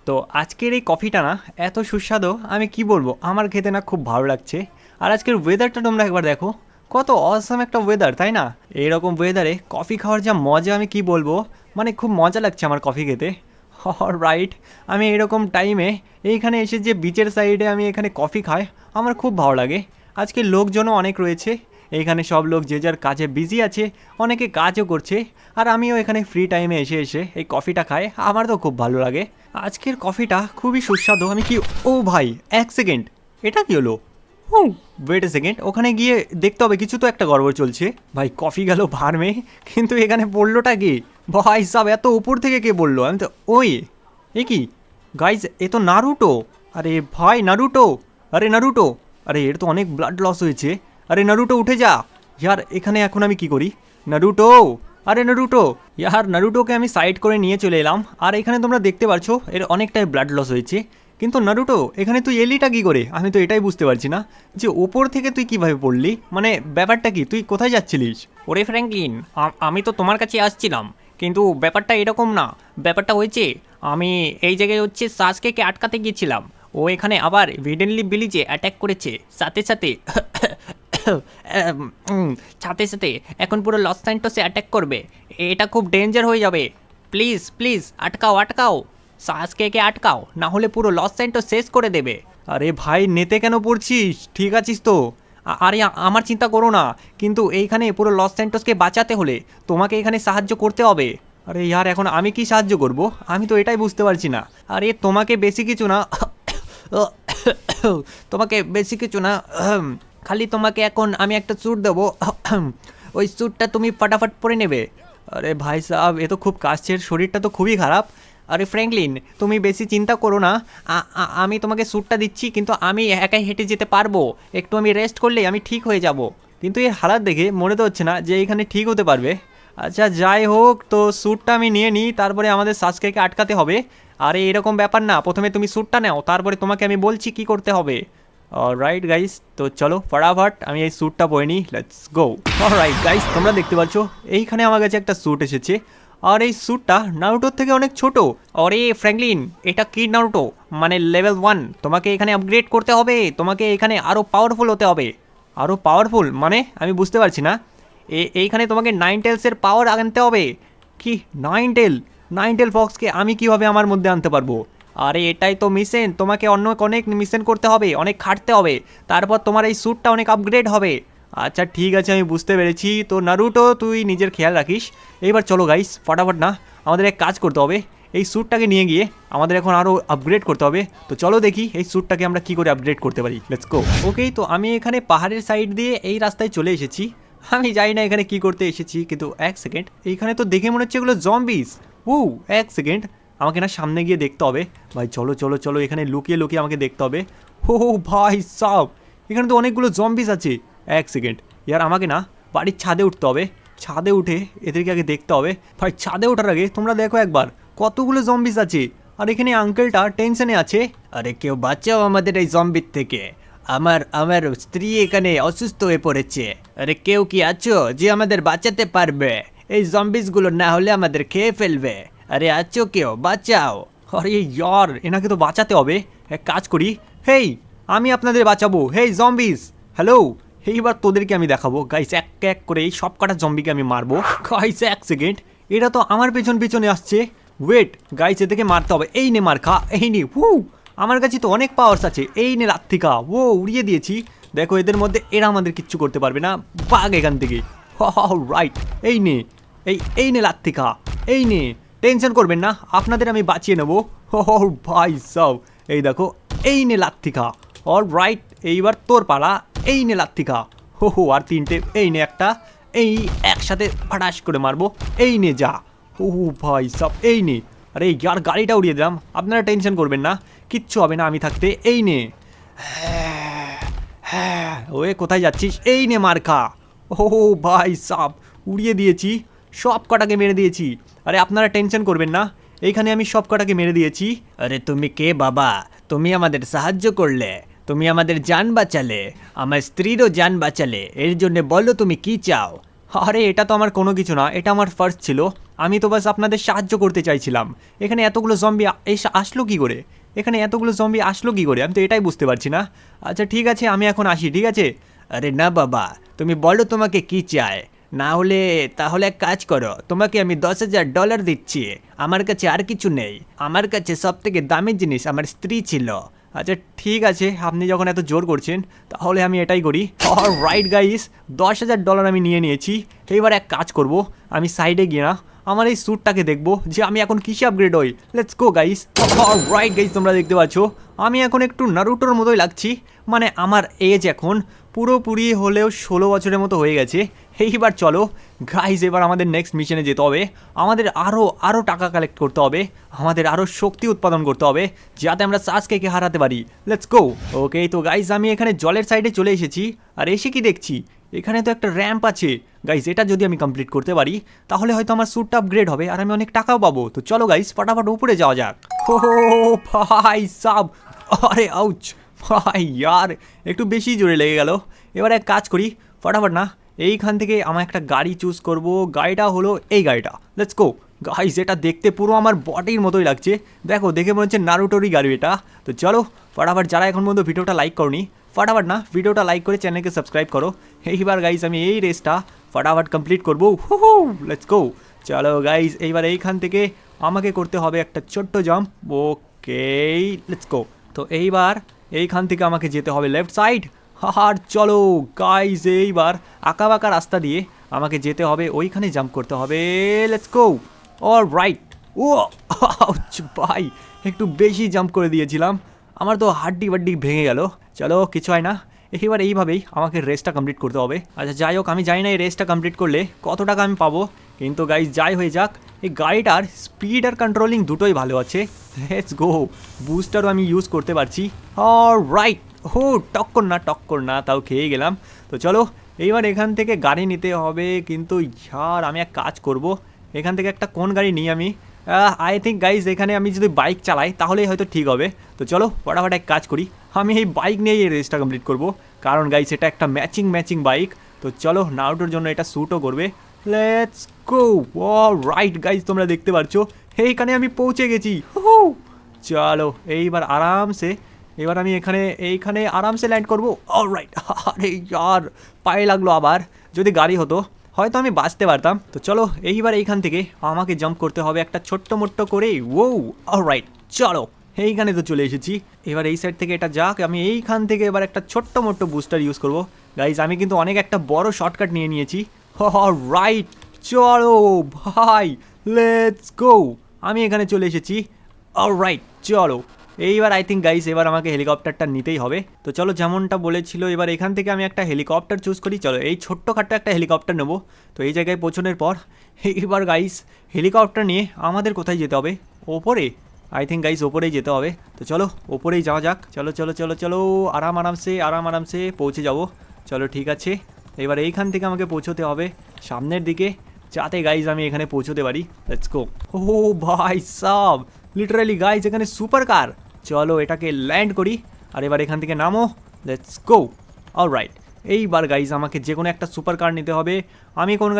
তো আজকের এই কফিটা না এত সুস্বাদু, আমি কি বলবো, আমার খেতে না খুব ভালো লাগছে। আর আজকের ওয়েদারটা তোমরা একবার দেখো, কত অসাম একটা ওয়েদার, তাই না? এইরকম ওয়েদারে কফি খাওয়ার যা মজা আমি কি বলবো, মানে খুব মজা লাগছে আমার কফি খেতে। রাইট, আমি এরকম টাইমে এইখানে এসে যে বিচের সাইডে আমি এখানে কফি খাই, আমার খুব ভালো লাগে। আজকে লোকজনও অনেক রয়েছে, এইখানে সব লোক যে যার কাজে বিজি আছে, অনেকে কাজও করছে। আর আমিও এখানে ফ্রি টাইমে এসে এসে এই কফিটা খাই, আমার তো খুব ভালো লাগে। আজকের কফিটা খুবই সুস্বাদু। আমি কি, ও ভাই এক সেকেন্ড, এটা কি হলো? হুম, ওয়েট এ সেকেন্ড, ওখানে গিয়ে দেখতে হবে, কিছু তো একটা গড়বড় চলছে। ভাই কফি গেল ভার্মে, কিন্তু এখানে পড়লোটা কি? ভাই সাব, এত উপর থেকে কে বললো? আমি তো ওই, এ কি গাইজ, এ তো নারুটো। আরে ভাই নারুটো, আরে নারুটো, আরে এর তো অনেক ব্লাড লস হয়েছে। আরে নারুটো উঠে যা ইয়ার, এখানে এখন আমি কি করি? নারুটো, আরে নারুটো, ইয়ার নারুটোকে আমি সাইড করে নিয়ে চলে এলাম। আর এখানে তোমরা দেখতে পাচ্ছ এর অনেকটাই ব্লাড লস হয়েছে। কিন্তু নারুটো, এখানে তুই এলিটা কি করে? আমি তো এটাই বুঝতে পারছি না যে ওপর থেকে তুই কিভাবে পড়লি, মানে ব্যাপারটা কি, তুই কোথায় যাচ্ছিলিস? ওরে ফ্র্যাঙ্কলিন, আমি তো তোমার কাছে আসছিলাম, কিন্তু ব্যাপারটা এরকম না। ব্যাপারটা হয়েছে, আমি এই জায়গায় হচ্ছে সাসকে আটকাতে গিয়েছিলাম। ও এখানে আবার ভিডেনলি ভিলিজে অ্যাটাক করেছে, সাথে সাথে সাথে সাথে এখন পুরো লস স্যান্টোসে অ্যাটাক করবে। এটা খুব ডেঞ্জার হয়ে যাবে। প্লিজ প্লিজ আটকাও আটকাও, সাসকে আটকাও, না হলে পুরো লস স্যান্টোস শেষ করে দেবে। আরে ভাই নেতে কেন পড়ছিস? ঠিক আছিস তো? আরে আমার চিন্তা করো না, কিন্তু এইখানে পুরো লস স্যান্টোসকে বাঁচাতে হলে তোমাকে এখানে সাহায্য করতে হবে। আরে ইয়ার, এখন আমি কি সাহায্য করব? আমি তো এটাই বুঝতে পারছি না। আরে তোমাকে বেশি কিছু না, তোমাকে বেশি কিছু না, খালি তোমাকে এখন আমি একটা স্যুট দেবো, ওই স্যুটটা তুমি ফটাফট পরে নেবে। আরে ভাই সাহেব, এ তো খুব কাছের, শরীরটা তো খুবই খারাপ। আরে ফ্র্যাঙ্কলিন, তুমি বেশি চিন্তা করো না, আমি তোমাকে স্যুটটা দিচ্ছি, কিন্তু আমি একাই হেঁটে যেতে পারবো। একটু আমি রেস্ট করলেই আমি ঠিক হয়ে যাব। কিন্তু এর হালাত দেখে মনে তো হচ্ছে না যে এখানে ঠিক হতে পারবে। আচ্ছা যাই হোক, তো স্যুটটা আমি নিয়ে নিই, তারপরে আমাদের সাসকে আটকাতে হবে। আরে এরকম ব্যাপার না, প্রথমে তুমি স্যুটটা নাও, তারপরে তোমাকে আমি বলছি কি করতে হবে। রাইট গাইস, তো চলো ফটাফট আমি এই স্যুটটা পরে নিই, লেটস গো। রাইট গাইস, তোমরা দেখতে পাচ্ছ এইখানে আমার কাছে একটা স্যুট এসেছে। আর এই স্যুটটা নারুটোর থেকে অনেক ছোট। আরে ফ্র্যাঙ্কলিন, এটা কি নারুটো, মানে লেভেল 1, তোমাকে এখানে আপগ্রেড করতে হবে, তোমাকে এখানে আরও পাওয়ারফুল হতে হবে। আরও পাওয়ারফুল মানে? আমি বুঝতে পারছি না। এইখানে তোমাকে 9 টেলসের পাওয়ার আনতে হবে। কি 9 টেল? 9 টেল ফক্সকে আমি কিভাবে আমার মধ্যে আনতে পারবো? আরে এটাই তো মিশন, তোমাকে অনেক মিশন করতে হবে, অনেক খাটতে হবে, তারপর তোমার এই স্যুটটা অনেক আপগ্রেড হবে। আচ্ছা ঠিক আছে, আমি বুঝতে পেরেছি। তো নারুটো, তুই নিজের খেয়াল রাখিস। এইবার চলো গাইস, ফটাফট না, আমাদের এক কাজ করতে হবে। এই স্যুটটাকে নিয়ে গিয়ে আমাদের এখন আরও আপগ্রেড করতে হবে। তো চলো দেখি এই স্যুটটাকে আমরা কি করে আপগ্রেড করতে পারি, লেটস গো। ওকেই, তো আমি এখানে পাহাড়ের সাইড দিয়ে এই রাস্তায় চলে এসেছি। আমি জানি না এখানে কি করতে এসেছি, কিন্তু এক সেকেন্ড, এইখানে তো দেখে মনে হচ্ছে এগুলো জম্বিস। এক সেকেন্ড, আমাকে না সামনে গিয়ে দেখতে হবে। ভাই চলো চলো চলো, এখানে লুকিয়ে লুকিয়ে আমাকে দেখতে হবে। ভাই সাব, এখানে তো অনেকগুলো জম্বিস আছে। এক সেকেন্ড, ইয়ার আমাকে না বাড়ির ছাদে উঠতে হবে। ছাদে উঠে এদেরকে আগে দেখতে হবে। ভাই ছাদে ওঠার আগে তোমরা দেখো একবার কতগুলো জম্বিস আছে। আর এখানে আঙ্কেলটা টেনশনে আছে। আরে কেউ বাঁচাও আমাদের এই জম্বির থেকে, আমার আমার স্ত্রী এখানে অসুস্থ হয়ে পড়েছে। আরে কেউ কি আছো যে আমাদের বাঁচাতে পারবে? এই জম্বিসগুলো না হলে আমাদের খেয়ে ফেলবে। আরে আছো কেউ, বাঁচাও। আরে ইয়ার, এনাকে তো বাঁচাতে হবে। এক কাজ করি, হেই আমি আপনাদের বাঁচাবো, হেই জম্বিস, হ্যালো। এইবার তোদেরকে আমি দেখাবো গাইস, এক এক করে এই সব কটা জম্বিকে আমি মারবো। গাইস এক সেকেন্ড, এটা তো আমার পেছন পেছনে আসছে। ওয়েট গাইস, এদেরকে মারতে হবে। এই নে মার খা, এই নে। আমার কাছে তো অনেক পাওয়ার্স আছে। এই নে লাত্তিকা, উড়িয়ে দিয়েছি। দেখো এদের মধ্যে এরা আমাদের কিচ্ছু করতে পারবে না। বাঘ এখান থেকে। রাইট, এই নে, এই নে লাত্তিকা, এই নে। টেনশন করবেন না, আপনাদের আমি বাঁচিয়ে নেবো। ভাই সব, এই দেখো, এই নে লাত্তিকা। রাইট, এইবার তোর পালা। এই নে লাত্তিকা। আর তিনটে, এই নে একটা। এই একসাথে ফাটাস করে মারবো। এই নে যা। ভাই সব, এই নে। আরে ইয়ার, গাড়িটা উড়িয়ে দিলাম। আপনারা টেনশন করবেন না, কিচ্ছু হবে না আমি থাকতে। এই নে। হ্যাঁ, ওয়ে কোথায় যাচ্ছিস? এই নে মার খা। ভাই সাব, উড়িয়ে দিয়েছি, সব কটাকে মেরে দিয়েছি। আরে আপনারা টেনশন করবেন না, এইখানে আমি সব কটাকে মেরে দিয়েছি। আরে তুমি কে বাবা? তুমি আমাদের সাহায্য করলে, তুমি আমাদের জান বাঁচালে, আমার স্ত্রীরও জান বাঁচালে, এর জন্য বলো তুমি কি চাও? আরে এটা তো আমার কোনো কিছু না, এটা আমার ফার্স্ট ছিল। আমি তো বাস আপনাদের সাহায্য করতে চাইছিলাম। এখানে এতগুলো জম্বি এসে আসলো কি করে? এখানে এতগুলো জম্বি আসলো কি করে? আমি তো এটাই বুঝতে পারছি না। আচ্ছা ঠিক আছে, আমি এখন আসি, ঠিক আছে? আরে না বাবা, তুমি বলো তোমাকে কি চাই, না হলে তাহলে এক কাজ করো, তোমাকে আমি $10,000 দিচ্ছি। আমার কাছে আর কিছু নেই, আমার কাছে সব থেকে দামি জিনিস আমার স্ত্রী ছিল। আচ্ছা ঠিক আছে, আপনি যখন এত জোর করছেন তাহলে আমি এটাই করি। রাইট গাইস, $10,000 আমি নিয়ে নিয়েছি। এইবার এক কাজ করব, আমি সাইডে গিয়ে না আমার এই স্যুটটাকে দেখবো যে আমি এখন কিসে আপগ্রেড হই। Let's go guys. Right guys, তোমরা দেখতে পাচ্ছ আমি এখন একটু নারুটোর মতোই লাগছি। মানে আমার এজ এখন পুরোপুরি হলেও 16 বছরের মতো হয়ে গেছে। এইবার চলো গাইস, এবার আমাদের নেক্সট মিশনে যেতে হবে। আমাদের আরও টাকা কালেক্ট করতে হবে, আমাদের আরও শক্তি উৎপাদন করতে হবে যাতে আমরা সাসকেকে হারাতে পারি। Let's go. ওকে তো গাইস, আমি এখানে জলের সাইডে চলে এসেছি। আর এসে কি দেখছি, এখানে তো একটা র্যাম্প আছে। গাইস এটা যদি আমি কমপ্লিট করতে পারি তাহলে হয়তো আমার স্যুটটা আপগ্রেড হবে আর আমি অনেক টাকাও পাবো। তো চলো গাইস, ফটাফট উপরে যাওয়া যাক। ও ভাই সাব, আরে আউচ ভাই, ইয়ার একটু বেশি জোরে লেগে গেল। এবার এক কাজ করি, ফটাফট না এইখান থেকে আমার একটা গাড়ি চুজ করব। গাড়িটা হলো এই গাড়িটা। লেটস গো গাইস, এটা দেখতে পুরো আমার বডির মতোই লাগছে। দেখো, দেখে মনে হচ্ছে নারুটোরই গাড়ি এটা। তো চলো ফটাফট, যারা এখন পর্যন্ত ভিডিওটা লাইক করনি, ফটাফট না ভিডিওটা লাইক করে চ্যানেলকে সাবস্ক্রাইব করো। এইবার গাইস আমি এই রেসটা ফটাফট কমপ্লিট করবো। Let's go. চলো গাইস, এইবার এইখান থেকে আমাকে করতে হবে একটা ছোট্ট জাম্প। Okay let's go. তো এইবার এইখান থেকে আমাকে যেতে হবে লেফট সাইড। আর চলো গাইস, এইবার আঁকা বাঁকা রাস্তা দিয়ে আমাকে যেতে হবে, ওইখানে জাম্প করতে হবে। Let's go. অলরাইট। ও ভাই, একটু বেশি জাম্প করে দিয়েছিলাম, আমার তো হাড্ডি বাড্ডি ভেঙে গেল। চলো কিছু হয় না, এবার এইভাবেই আমাকে রেসটা কমপ্লিট করতে হবে। আচ্ছা যাই হোক, আমি জানি না এই রেসটা কমপ্লিট করলে কত টাকা আমি পাবো, কিন্তু গাইস যাই হয়ে যাক, এই গাড়িটার স্পিড আর কন্ট্রোলিং দুটোই ভালো আছে। Let's go. বুস্টারও আমি ইউজ করতে পারছি। অলরাইট। টক্কর না, তাও খেয়ে গেলাম। তো চলো এইবার এখান থেকে গাড়ি নিতে হবে, কিন্তু ইয়ার আমি এক কাজ করব, এখান থেকে একটা কোন গাড়ি নিই আমি। আই থিঙ্ক গাইজ এখানে আমি যদি বাইক চালাই তাহলেই হয়তো ঠিক হবে। তো চলো ফটাফট এক কাজ করি, আমি এই বাইক নিয়েই এই রেসটা কমপ্লিট করব, কারণ গাইজ এটা একটা ম্যাচিং বাইক। তো চলো নারুটোর জন্য এটা স্যুটও করবে। Let's go. রাইট গাইজ, তোমরা দেখতে পাচ্ছ এইখানে আমি পৌঁছে গেছি। চলো এইবার আরামসে, এবার আমি এইখানে আরামসে ল্যান্ড করবো। অলরাইট। আরে ইয়ার, পায়ে লাগলো আবার। যদি গাড়ি হতো হয়তো আমি বাঁচতে পারতাম। তো চলো এইবার এইখান থেকে আমাকে জাম্প করতে হবে একটা ছোট্ট মোট্ট করে। অলরাইট। চলো এইখানে তো চলে এসেছি, এবার এই সাইড থেকে এটা যাক, আমি এইখান থেকে এবার একটা ছোট্ট মোট্ট বুস্টার ইউজ করবো। গাইজ আমি কিন্তু অনেক একটা বড় শর্টকাট নিয়ে নিয়েছি। রাইট। চলো ভাই, লেটস গো। আমি এখানে চলে এসেছি। অলরাইট। চলো এইবার আই থিঙ্ক গাইস এবার আমাকে হেলিকপ্টারটা নিতেই হবে। তো চলো যেমনটা বলেছিল, এবার এখান থেকে আমি একটা হেলিকপ্টার চুজ করি। চলো এই ছোট্টখাট্টো একটা হেলিকপ্টার নেবো। তো এই জায়গায় পৌঁছানোর পর এবার গাইস হেলিকপ্টার নিয়ে আমাদের কোথায় যেতে হবে? ওপরে। আই থিঙ্ক গাইস ওপরেই যেতে হবে। তো চলো ওপরেই যাওয়া যাক। চলো চলো চলো চলো, আরামসে পৌঁছে যাব। চলো ঠিক আছে, এবার এইখান থেকে আমাকে পৌঁছতে হবে সামনের দিকে, যাতে গাইজ আমি এখানে পৌঁছতে পারি। Let's go. ও ভাই সাব, লিটারালি গাইজ এখানে সুপার কার। চলো এটাকে ল্যান্ড করি, আর এবার এখান থেকে নামো। Let's go. অলরাইট। এইবার গাইজ আমাকে যে কোনো একটা সুপার কার নিতে হবে। আমি কোন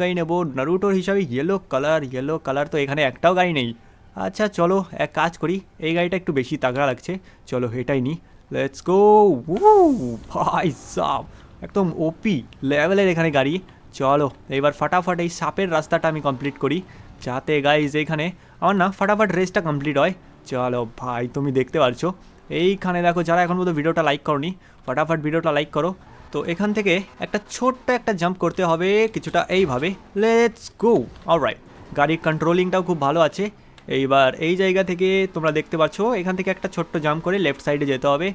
গাড়ি নেব? নারুটোর হিসাবে ইয়েলো কালার তো এখানে একটাও গাড়ি নেই। আচ্ছা চলো এক কাজ করি, এই গাড়িটা একটু বেশি তাগড়া লাগছে, চলো এটাই নিই। Let's go. ভাই সাব, একদম ওপি লেভেলের এখানে গাড়ি। চলো এবার ফাটাফাট এই সাপের রাস্তাটা আমি কমপ্লিট করি, যাতে গাইজ এইখানে আমার না ফাটাফাট রেসটা কমপ্লিট হয়। চলো ভাই, তুমি দেখতে পারছো এইখানে দেখো, যারা এখন পর্যন্ত ভিডিওটা লাইক করনি ফাটাফাট ভিডিওটা লাইক করো। তো এখান থেকে একটা ছোট্ট একটা জাম্প করতে হবে কিছুটা এইভাবে। Let's go. অলরাইট। গাড়ির কন্ট্রোলিংটাও খুব ভালো আছে। এইবার এই জায়গা থেকে তোমরা দেখতে পাচ্ছ, এখান থেকে একটা ছোট্ট জাম্প করে লেফট সাইডে যেতে হবে।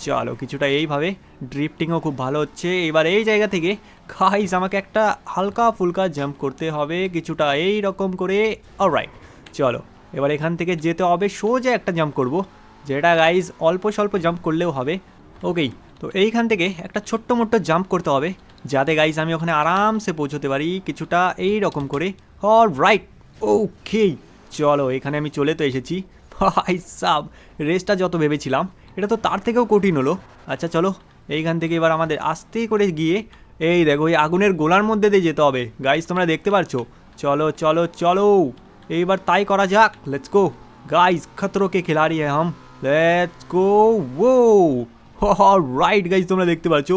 চলো কিছুটা এইভাবে, ড্রিফটিংও খুব ভালো হচ্ছে। এবার এই জায়গা থেকে গাইস আমাকে একটা হালকা ফুলকা জাম্প করতে হবে কিছুটা এই রকম করে। অলরাইট। চলো এবার এখান থেকে যেতে হবে, সোজা একটা জাম্প করব, যেটা গাইস অল্প স্বল্প জাম্প করলেও হবে। ওকেই। তো এইখান থেকে একটা ছোট্ট মোট্ট জাম্প করতে হবে, যাতে গাইস আমি ওখানে আরামসে পৌঁছতে পারি কিছুটা এই রকম করে। অলরাইট। ওকে। চলো এখানে আমি চলে তো এসেছি। ভাই সাব, রেসটা যত ভেবেছিলাম এটা তো তার থেকেও কঠিন হলো। আচ্ছা চলো এইখান থেকে এবার আমাদের আস্তে করে গিয়ে এই দেখো এই আগুনের গোলার মধ্যে দিয়ে যেতে হবে গাইস, তোমরা দেখতে পারছো। চলো চলো চলো, এইবার তাই করা যাক। লেটস গো গাইস, খতরো কে খিলাড়ি হ্যাঁ হাম। Let's go all right guys, তোমরা দেখতে পাচ্ছ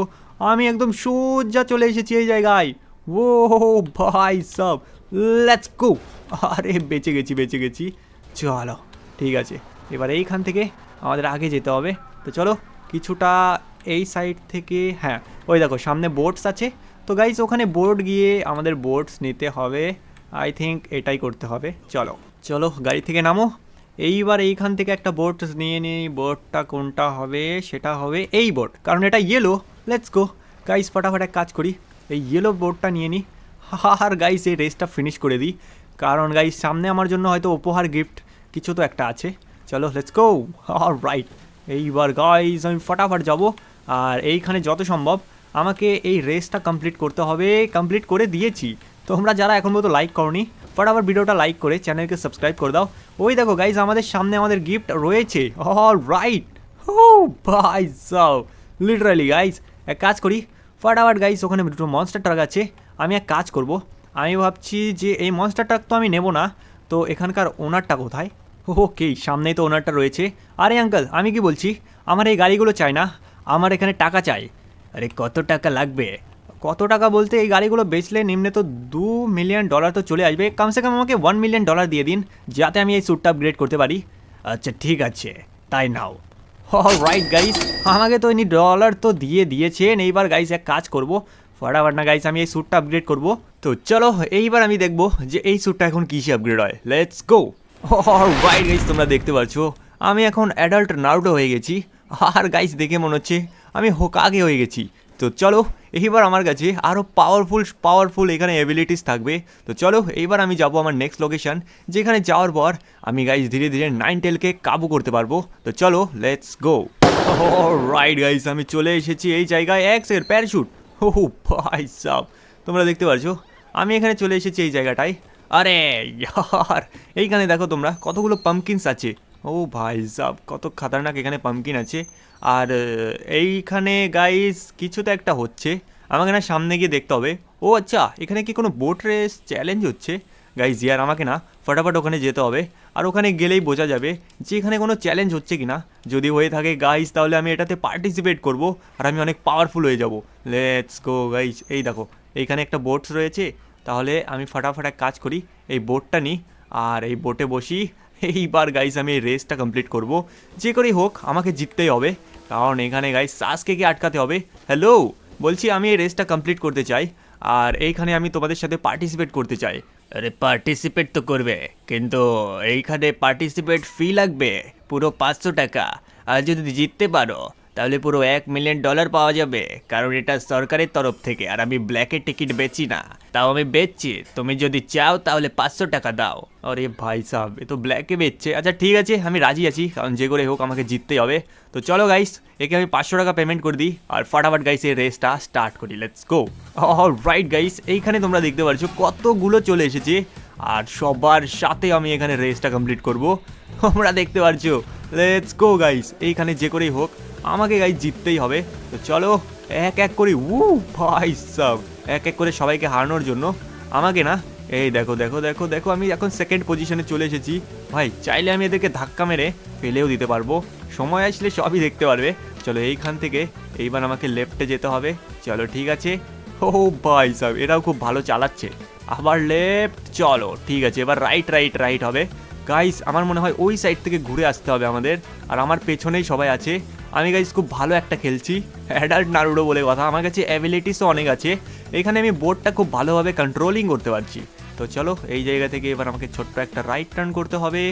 আমি একদম সোজা চলে এসেছি এই জায়গায়। ও ভাই সব, লেটস গো। আরে বেঁচে গেছি বেঁচে গেছি। চলো ঠিক আছে, এবার এইখান থেকে আমাদের আগে যেতে হবে। তো চলো কিছুটা এই সাইড থেকে, হ্যাঁ ওই দেখো সামনে বোটস আছে। তো গাইস ওখানে বোট গিয়ে আমাদের বোটস নিতে হবে। আই থিঙ্ক এটাই করতে হবে। চলো চলো গাড়ি থেকে নামো। এইবার এইখান থেকে একটা বোট নিয়ে নিই। বোটটা কোনটা হবে? সেটা হবে এই বোট, কারণ এটা ইয়েলো। লেটস গো গাইস, ফটাফট এক কাজ করি, এই ইয়েলো বোটটা নিয়ে নিই। আর গাইস এই রেসটা ফিনিশ করে দিই, কারণ গাইস সামনে আমার জন্য হয়তো উপহার গিফট কিছু তো একটা আছে। চলো লেটস গো। রাইট, এইবার গাইস আমি ফটাফট যাব। আর এইখানে যত সম্ভব আমাকে এই রেসটা কমপ্লিট করতে হবে। কমপ্লিট করে দিয়েছি। তোমরা যারা এখন পর্যন্ত লাইক করনি, ফটাফট ভিডিওটা লাইক করে চ্যানেলকে সাবস্ক্রাইব করে দাও। ওই দেখো গাইস আমাদের সামনে আমাদের গিফট রয়েছে। রাইট, ও ভাই সাও, লিটারালি গাইস এক কাজ করি, ফটাফট গাইস ওখানে দুটো মনস্টার ট্রাক আছে। আমি এক কাজ করব, আমি ভাবছি যে এই মনস্টার ট্রাক তো আমি নেব না। তো এখানকার ওনারটা কোথায়? ওকে, সামনেই তো ওনারটা রয়েছে। আরে আঙ্কেল, আমি কি বলছি, আমার এই গাড়িগুলো চাই না, আমার এখানে টাকা চাই। আরে কত টাকা লাগবে? কত টাকা বলতে এই গাড়িগুলো বেচলে নিম্নে তো $2 মিলিয়ন তো চলে আসবে। কমসে কম আমাকে $1 মিলিয়ন দিয়ে দিন, যাতে আমি এই স্যুটটা আপগ্রেড করতে পারি। আচ্ছা ঠিক আছে, তাই নাও। রাইট গাইস, আমাকে তো ইনি ডলার তো দিয়ে দিয়েছেন। এইবার গাইস এক কাজ করব, ফটাফট না গাইস আমি এই স্যুটটা আপগ্রেড করব। তো চলো এইবার আমি দেখবো যে এই স্যুটটা এখন কিসে আপগ্রেড হয়। Let's go. রাইট গাইস, তোমরা দেখতে পাচ্ছ আমি এখন অ্যাডাল্ট নারুটো হয়ে গেছি। আর গাইস দেখে মনে হচ্ছে আমি হোকাগে হয়ে গেছি। তো চলো এইবার আমার কাছে আরও পাওয়ারফুল এখানে অ্যাবিলিটিস থাকবে। তো চলো এইবার আমি যাব আমার নেক্সট লোকেশন, যেখানে যাওয়ার পর আমি গাইস ধীরে ধীরে নাইনটেলকে কাবু করতে পারবো। তো চলো লেটস গো। রাইট গাইস, আমি চলে এসেছি এই জায়গায়। এক্সের প্যারাশুট, ভাই সাব, তোমরা দেখতে পারছো আমি এখানে চলে এসেছি এই জায়গাটায়। আরে ইয়ার, এইখানে দেখো তোমরা কতগুলো পাম্পকিনস আছে। ও ভাই সাব, কত খাতারনাক এখানে পাম্পকিন আছে। আর এইখানে গাইস কিছু তো একটা হচ্ছে, আমাকে না সামনে গিয়ে দেখতে হবে। ও আচ্ছা, এখানে কি কোনো বোট রেস চ্যালেঞ্জ হচ্ছে? গাইস ইয়ার আমাকে না ফটাফট ওখানে যেতে হবে। আর ওখানে গেলেই বোঝা যাবে যে এখানে কোনো চ্যালেঞ্জ হচ্ছে কি না। যদি হয়ে থাকে গাইস, তাহলে আমি এটাতে পার্টিসিপেট করব আর আমি অনেক পাওয়ারফুল হয়ে যাব। Let's go guys. এই দেখো এইখানে একটা বোটস রয়েছে, তাহলে আমি ফটাফট এক কাজ করি, এই বোটটা নিই আর এই বোটে বসি। এইবার গাইস আমি এই রেসটা কমপ্লিট করব, যে করেই হোক আমাকে জিততেই হবে, কারণ এখানে গাইস সাসকে আটকাতে হবে। হ্যালো, বলছি আমি এই রেসটা কমপ্লিট করতে চাই, আর এইখানে আমি তোমাদের সাথে পার্টিসিপেট করতে চাই। আরে পার্টিসিপেট তো করবে, কিন্তু এইখানে পার্টিসিপেট ফি লাগবে পুরো 500 টাকা। আর যদি জিততে পারো তাহলে পুরো $1 মিলিয়ন পাওয়া যাবে, কারণ এটা সরকারের তরফ থেকে। আর আমি ব্ল্যাকে টিকিট বেচি না, তাও আমি বেচছি। তুমি যদি চাও তাহলে 500 টাকা দাও। আরে ভাই সাহেব, এ তো ব্ল্যাকে বেচছে। আচ্ছা ঠিক আছে, আমি রাজি আছি, কারণ যে করে হোক আমাকে জিততেই হবে। তো চলো গাইস, একে আমি 500 টাকা পেমেন্ট করে দিই আর ফটাফট গাইস এই রেসটা স্টার্ট করি। Let's go. রাইট গাইস, এইখানে তোমরা দেখতে পাচ্ছ কতগুলো চলে এসেছে, আর সবার সাথে আমি এখানে রেসটা কমপ্লিট করব। তোমরা দেখতে পাচ্ছ। লেটস গো গাইস, এইখানে যে করেই হোক আমাকে গাইস জিততেই হবে। তো চলো এক এক করে, ভাই সাব, এক এক করে সবাইকে হারানোর জন্য আমাকে না, এই দেখো দেখো দেখো দেখো, আমি এখন সেকেন্ড পজিশনে চলে এসেছি। ভাই চাইলে আমি এদেরকে ধাক্কা মেরে ফেলেও দিতে পারবো, সময় আসলে সবই দেখতে পারবে। চলো এইখান থেকে এইবার আমাকে লেফটে যেতে হবে। চলো ঠিক আছে। ও ভাই সাহেব, এরাও খুব ভালো চালাচ্ছে। আবার লেফট, চলো ঠিক আছে, এবার রাইট রাইট রাইট হবে। গাইস আমার মনে হয় ওই সাইড থেকে ঘুরে আসতে হবে আমাদের, আর আমার পেছনেই সবাই আছে। আমি গাইস খুব ভালো একটা খেলছি, অ্যাডাল্ট নারুডো বলে কথা। আমার কাছে অ্যাবিলিটিসও অনেক আছে, এখানে আমি বোর্ডটা খুব ভালোভাবে কন্ট্রোলিং করতে পারছি। তো চলো এই জায়গা থেকে এবার আমাকে ছোট্ট একটা রাইট টার্ন করতে হবে।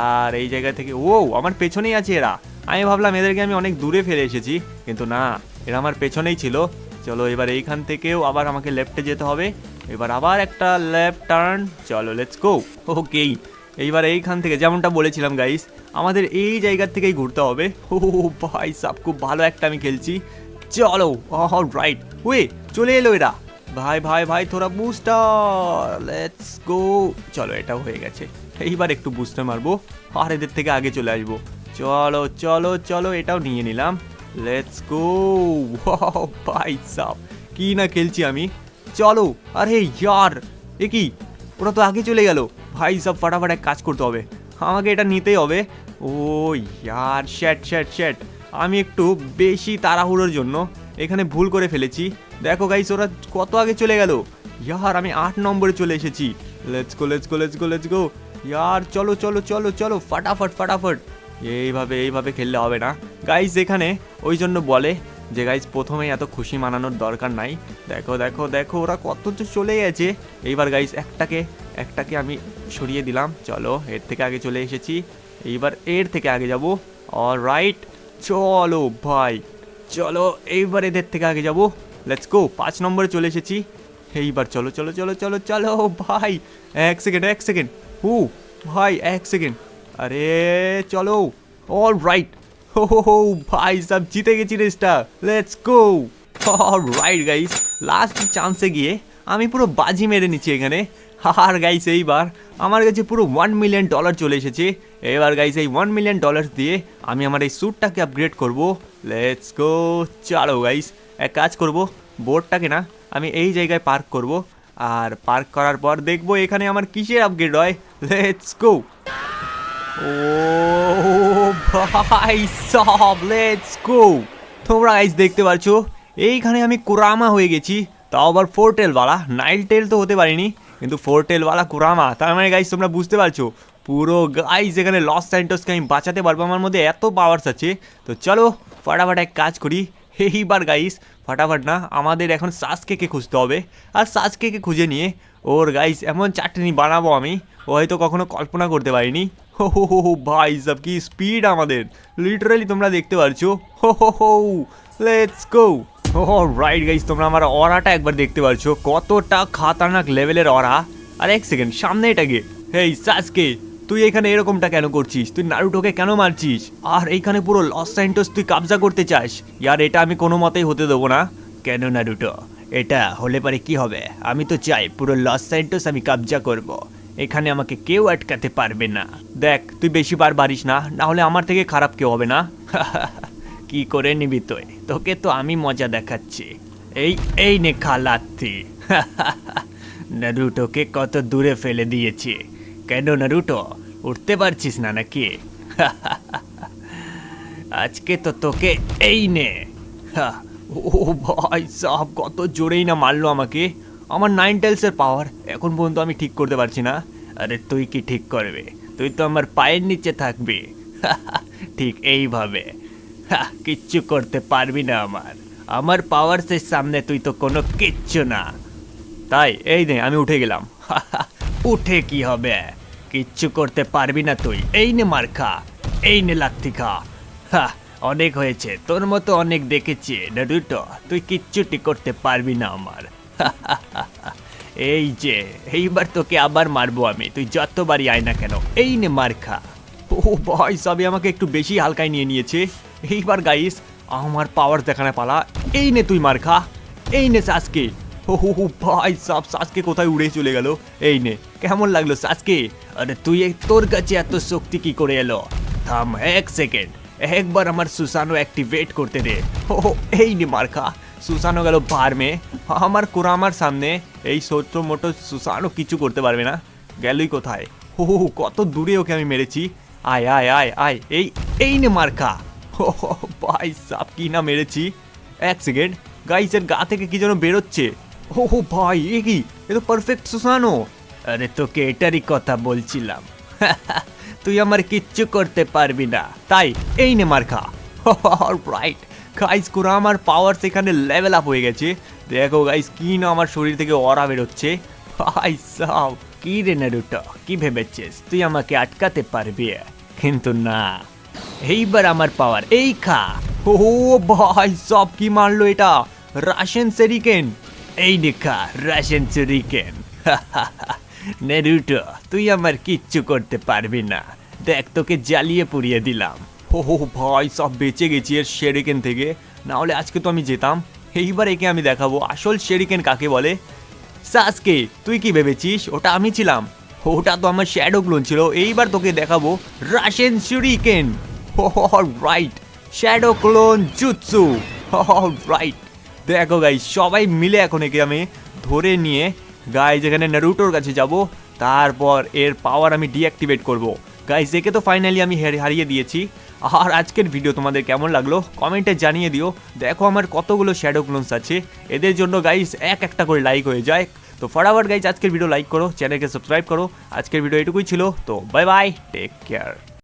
আর এই জায়গা থেকে, আমার পেছনেই আছে এরা। আমি ভাবলাম এদেরকে আমি অনেক দূরে ফেলে এসেছি, কিন্তু না, এরা আমার পেছনেই ছিল। চলো এবার এইখান থেকেও আবার আমাকে লেফটে যেতে হবে। এবার আবার একটা লেফট টার্ন। চলো লেটস গো। ওকেই, এইবার এইখান থেকে যেমনটা বলেছিলাম গাইস, আমাদের এই জায়গার থেকেই ঘুরতে হবে। ভাই সাব, খুব ভালো একটা আমি খেলছি। চলো রাইট, চলে এলো এরা। ভাই ভাই ভাই, থোড়া বুস্টার, লেটস গো। চলো এটাও হয়ে গেছে, এইবার একটু বুস্টার মারবো আর এদের থেকে আগে চলে আসবো। চলো চলো চলো, এটাও নিয়ে নিলাম। Let's go. ভাই সাব, কি না খেলছি আমি। চলো। আরে ইয়ার, এ কি, ওরা তো আগে চলে গেল। ভাই সব ফাটাফাট এক কাজ করতে হবে, আমাকে এটা নিতেই হবে। ও ইয়ার, শ্যাট শ্যাট শ্যাট, আমি একটু বেশি তাড়াহুড়োর জন্য এখানে ভুল করে ফেলেছি। দেখো গাইস, ওরা কত আগে চলে গেল। ইয়ার, আমি 8 নম্বরে চলে এসেছি। Let's go let's go let's go let's go. ইয়ার চলো চলো চলো চলো, ফাটাফাট ফাটাফাট। এইভাবে খেললে হবে না গাইস। এখানে ওই জন্য বলে যে গাইস, প্রথমেই এত খুশি মানানোর দরকার নাই। দেখো দেখো দেখো, ওরা কত তো চলে গেছে। এইবার গাইস একটাকে আমি সরিয়ে দিলাম। চলো, এর থেকে আগে চলে এসেছি, এইবার এর থেকে আগে যাব। অলরাইট, চলো ভাই চলো, এইবার এদের থেকে আগে যাব। লেটস গো, 5 নম্বরে চলে এসেছি। এইবার চলো চলো চলো চলো চলো ভাই। এক সেকেন্ড হু ভাই, 1 সেকেন্ড। আরে চলো, অলরাইট। হো ভাই সব জিতে গেছি রেসটা। Let's go. Alright guys, last চান্সে গিয়ে আমি পুরো বাজি মেরে নিচ্ছি এখানে। আর গাইস, এইবার আমার কাছে পুরো $1 মিলিয়ন চলে এসেছে। এবার গাইস, এই $1 মিলিয়ন দিয়ে আমি আমার এই স্যুটটাকে আপগ্রেড করব। Let's go. চলো গাইস, এক কাজ করব, বোর্ডটাকে না আমি এই জায়গায় পার্ক করব, আর পার্ক করার পর দেখবো এখানে আমার কিসের আপগ্রেড হয়। Let's go. ও ভাই সব, লেটস গো। তোমরা গাইস দেখতে পাচ্ছ, এইখানে আমি কুরামা হয়ে গেছি, তাও আবার 4 টেলওয়ালা। 9 টেল তো হতে পারিনি, কিন্তু 4 টেলওয়ালা কুরামা। তার মানে গাইস, তোমরা বুঝতে পারছো পুরো গাইস, এখানে লস স্যান্টোসকে আমি বাঁচাতে পারবো, আমার মধ্যে এত পাওয়ার্স আছে। তো চলো ফাটাফাট এক কাজ করি। এইবার গাইস, ফাটাফাট না, আমাদের এখন সাসকেকে খুঁজতে হবে। আর সাসকেকে খুঁজে নিয়ে ওর গাইস এমন চাটনি বানাবো আমি, ও হয়তো কখনো কল্পনা করতে পারিনি। হো ভাই সব কি স্পিড আমাদের, লিটারালি তোমরা দেখতে পারছো। হো লেটস গো। রাইট গাইস, তোমরা আমার অরাটা একবার দেখতে পারছো, কতটা খাতারনাক লেভেলের অরা। আর 1 সেকেন্ড, সামনে এটাকে। হেই সাসকে, তুই এখানে এরকমটা কেন করছিস? তুই নারুটোকে কেন মারছিস? আর এইখানে পুরো লস স্যান্টোস তুই কবজা করতে চাস? ইয়ার, এটা আমি কোনো মতেই হতে দেবো না। কেন নারুটো? এটা হলে পারে কি হবে? আমি তো চাই পুরো লস স্যান্টোস আমি কবজা করব, এখানে আমাকে কেউ আটকাতে পারবে না। দেখ, তুই বেশি বার বাড়িস না, না হলে আমার থেকে খারাপ কেউ হবে না। কি করে নিবি তুই? তোকে তো আমি মজা দেখাচ্ছি। এই নে খালাত্তি। নারুটোকে কত দূরে ফেলে দিয়েছি। কেন নারুটো, উঠতে পারছিস না নাকি? আজকে তো তোকে এই নে। ও ভাই সাব, কত জোরেই না মারলো আমাকে। আমার 9 টেলসের পাওয়ার এখন পর্যন্ত আমি ঠিক করতে পারছি না। আরে তুই কি ঠিক করবে? তুই তো আমার পায়ের নিচে থাকবি। ঠিক এইভাবে। কিচ্ছু করতে পারবি না আমার পাওয়ারসের সামনে তুই তো কোনো কিচ্ছু না। তাই এই নে, আমি উঠে গেলাম। উঠে কি হবে? কিচ্ছু করতে পারবি না তুই। এই নে মার খা, এই নে লাথি খা। অনেক হয়েছে, তোর মতো অনেক দেখেছি নারুটো, তুই কিচ্ছুটি করতে পারবি না আমার। এই যে, এইবার তোকে আবার মারবো আমি, তুই যতবারই আয় না কেন। এই নে মার খা। ও ভাই, সবই আমাকে একটু বেশি হালকায় নিয়ে নিয়েছে। এইবার গাইস, আমার পাওয়ার দেখানো পালা। এই নে তুই মার খা। এই নে সাসকে। ও ভাই সব, সাসকে কোথায় উড়ে চলে গেল। এই নে, কেমন লাগলো সাসকে? আরে তুই, তোর কাছে এত শক্তি কি করে এলো? থাম 1 সেকেন্ড, একবার আমার সুসানো অ্যাক্টিভেট করতে দে। ও এই নে মার খা। সুসানো গেল বারমে। আমার কুরামার সামনে এই ছোট্ট মোটো সুসানো কিছু করতে পারবে না। গেলই কোথায়? ও কত দূরে ওকে আমি মেরেছি। আয় আয় আয় আয়, এই নে মার খা। ও ভাই সাব, কি না মেরেছি। 1 সেকেন্ড, গাইসের গা থেকে কি যেন বেরোচ্ছে। ও ভাই, এ কি? এ তো পারফেক্ট সুসানো। আরে তোকে এটারই কথা বলছিলাম। তুই আমার কিচ্ছু করতে পারবি না, তাই এই নে মার খা। রাইট গাইস, কুরামার পাওয়ার সেখানে লেভেল আপ হয়ে গেছে। দেখো গাইস, কি না আমার শরীর থেকে অরা বেরোচ্ছে। ভাই সাব, কি রে নারুটো, কি ভেবেছিস তুই আমাকে আটকাতে পারবি? কিন্তু না, এইবার আমার পাওয়ার এই খা। ও ভাই সব, কি মারলো এটা? রাশিয়ান সেরিকেন। এই দেখা রাশিয়ান সেরিকেন। নারুটো, তুই আমার কিচ্ছু করতে পারবি না। দেখ, তোকে জ্বালিয়ে পুড়িয়ে দিলাম। ও ভাই সব, বেঁচে গেছি এর শেরিকেন থেকে, না হলে আজকে তো আমি যেতাম। এইবার একে আমি দেখাবো আসল শেরিকেন কাকে বলে। সাসকে, তুই কি ভেবেছিস ওটা আমি ছিলাম? ওটা তো আমার শ্যাডো ক্লোন ছিল। এইবার তোকে দেখাবো Russian shuriken. Right, shadow clone jutsu. Right, দেখো গাইস সবাই মিলে এখন একে আমি ধরে নিয়ে গাইস এখানে নারুটোর কাছে যাব, তারপর এর পাওয়ার আমি ডিঅ্যাক্টিভেট করব। গাইস একে তো ফাইনালি আমি হারিয়ে দিয়েছি। আর আজকের ভিডিও তোমাদের কেমন লাগলো কমেন্টে জানিয়ে দিও। দেখো আমার কতগুলো শ্যাডো ক্লোনস আছে, এদের জন্য গাইস একটা করে লাইক হয়ে যায়। তো ফটাফট গাইস আজকের ভিডিও লাইক করো, চ্যানেলকে সাবস্ক্রাইব করো। আজকের ভিডিও এটুকুই ছিল, তো বাই বাই, টেক কেয়ার।